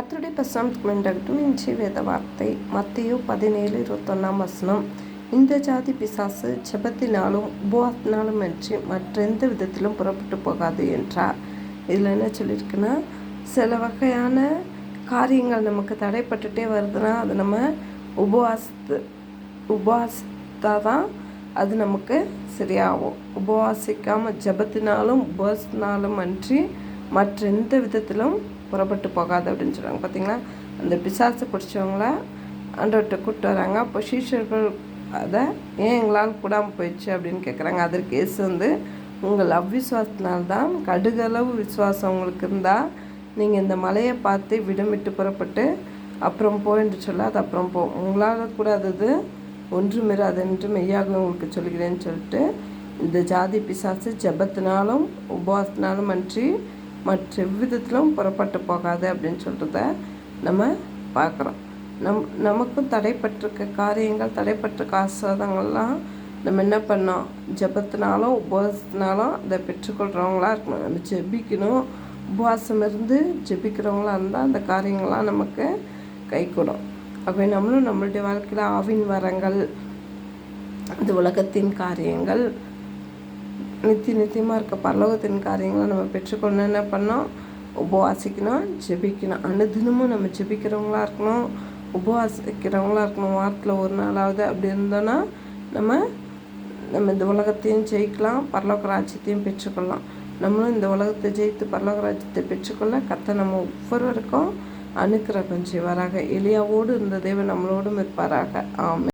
கர்த்தருடைய பரிசுத்தம் உண்டாகட்டும். இன்றைய வேத வார்த்தை மத்தேயு 17:21. இந்த ஜாதி பிசாசு ஜெபத்தினாலும் உபவாசத்தினாலும் அன்றி மற்றெந்த விதத்திலும் புறப்பட்டு போகாது என்றார். இதில் என்ன சொல்லியிருக்குன்னா, சில வகையான காரியங்கள் நமக்கு தடைப்பட்டுட்டே வருதுன்னா அது நம்ம உபவாசித்தாதான் அது நமக்கு சரியாகும். உபவாசிக்காமல் ஜெபத்தினாலும் உபவாசத்தினாலும் அன்றி மற்ற எந்த விதத்திலும் புறப்பட்டு போகாது அப்படின்னு சொல்கிறாங்க. பார்த்திங்களா, அந்த பிசாசு பிடிச்சவங்கள ஆண்டவர்கிட்ட கூப்பிட்டு வராங்க. அப்போ சீஷர்கள் அதை ஏன் எங்களால் கூடாமல் போயிடுச்சு அப்படின்னு கேட்குறாங்க. அதற்கு இயேசு உங்கள் அவ்விசுவாசத்தினால்தான், கடுகளவு விசுவாசம் உங்களுக்கு இருந்தால் நீங்கள் இந்த மலையை பார்த்து விடமிட்டு புறப்பட்டு அப்புறம் போயின்னு சொல்ல அது அப்புறம் போ, உங்களால் கூடாதது ஒன்றுமிராது என்று மெய்யாக உங்களுக்கு சொல்கிறேன்னு சொல்லிட்டு, இந்த ஜாதி பிசாசு ஜெபத்தினாலும் உபவாசத்தினாலும் அன்றி மற்ற எவ்விதத்திலும் புறப்பட்டு போகாது அப்படின்னு சொல்கிறத நம்ம பார்க்குறோம். நமக்கும் தடைப்பட்டிருக்க காரியங்கள், தடைப்பட்டிருக்க ஆசீர்வாதங்கள்லாம் நம்ம என்ன பண்ணோம், ஜெபத்தினாலும் உபவாசத்தினாலும் அதை பெற்றுக்கொள்கிறவங்களா இருக்கணும். நம்ம ஜெபிக்கணும், உபவாசம் இருந்து ஜெபிக்கிறவங்களா இருந்தால் அந்த காரியங்கள்லாம் நமக்கு கைகூடும். ஆகவே நம்மளும் நம்மளுடைய வாழ்க்கையில் ஆவின் வரங்கள், இந்த உலகத்தின் காரியங்கள், நித்தியமாக இருக்க பரலோகத்தின் காரியங்களை நம்ம பெற்றுக்கொண்டு என்ன பண்ணோம், உபவாசிக்கணும், ஜெபிக்கணும். அனுதினமும் நம்ம ஜெபிக்கிறவங்களா இருக்கணும், உபவாசிக்கிறவங்களா இருக்கணும். வாரத்தில் ஒரு நாளாவது அப்படி இருந்தோன்னா நம்ம இந்த உலகத்தையும் ஜெயிக்கலாம், பரலோக ராஜ்யத்தையும் பெற்றுக்கொள்ளலாம். நம்மளும் இந்த உலகத்தை ஜெயித்து பரலோக ராஜ்யத்தை பெற்றுக்கொள்ள கர்த்தர் நம்ம ஒவ்வொருவருக்கும் அனுக்கிரகம் செய்வாராக. எலியாவோடு இருந்த தேவன் நம்மளோடும் இருப்பாராக. ஆமென்.